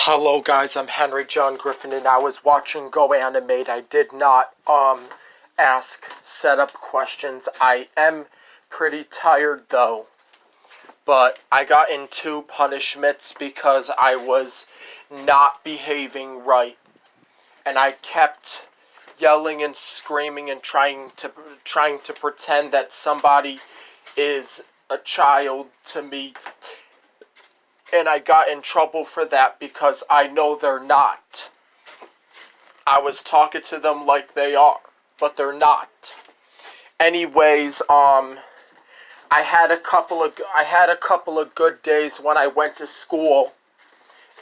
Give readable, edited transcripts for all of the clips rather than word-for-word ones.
Hello guys, I'm Henry John Griffin and I was watching Go Animate. I did not ask setup questions. I am pretty tired though. But I got in 2 punishments because I was not behaving right. And I kept yelling and screaming and trying to pretend that somebody is a child to me. And I got in trouble for that because I know they're not. I was talking to them like they are, but they're not. Anyways, I had a couple of good days when I went to school,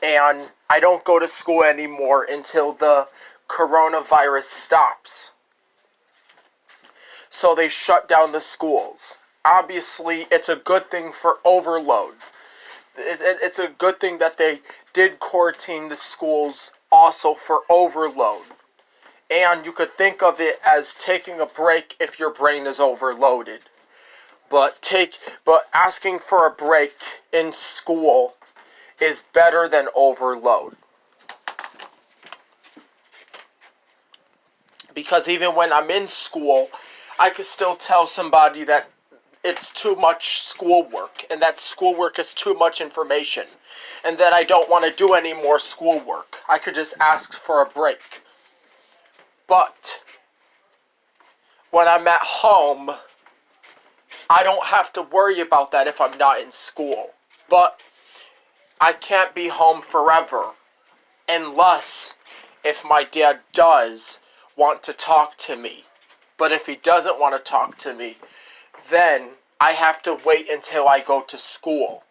and I don't go to school anymore until the coronavirus stops. So they shut down the schools. Obviously, it's a good thing for overload. It's a good thing that they did quarantine the schools also for overload. And you could think of it as taking a break if your brain is overloaded. But asking for a break in school is better than overload. Because even when I'm in school, I could still tell somebody that it's too much schoolwork, and that schoolwork is too much information, and that I don't want to do any more schoolwork. I could just ask for a break. But when I'm at home, I don't have to worry about that if I'm not in school. But I can't be home forever, unless if my dad does want to talk to me. But if he doesn't want to talk to me, then I have to wait until I go to school.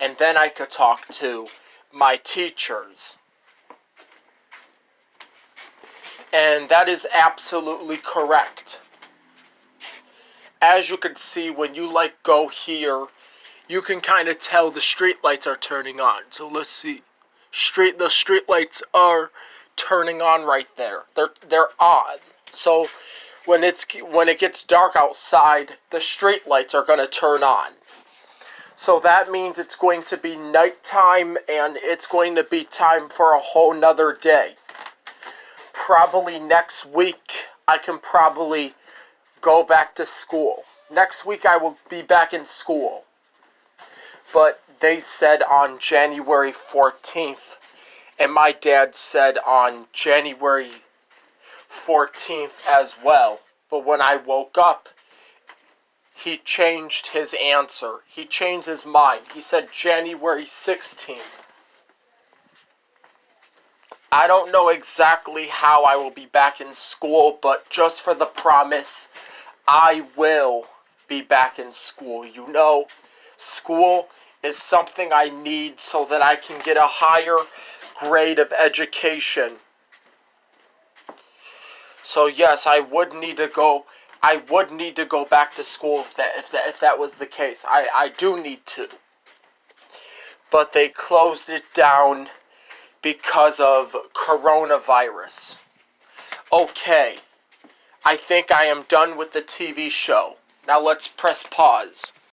And then I could talk to my teachers. And that is absolutely correct. As you can see, when you go here, you can kind of tell the street lights are turning on. So let's see. The street lights are turning on right there. They're on. So when it gets dark outside, the street lights are going to turn on. So that means it's going to be nighttime, and it's going to be time for a whole nother day. Probably next week, I can probably go back to school. Next week, I will be back in school. But they said on January 14th, and my dad said on January 14th as well. But when I woke up, he changed his answer. He changed his mind. He said January 16th. I don't know exactly how I will be back in school, but just for the promise, I will be back in school. You know, school is something I need so that I can get a higher grade of education. So yes, I would need to go back to school if that was the case. I do need to. But they closed it down because of coronavirus. Okay. I think I am done with the TV show. Now let's press pause.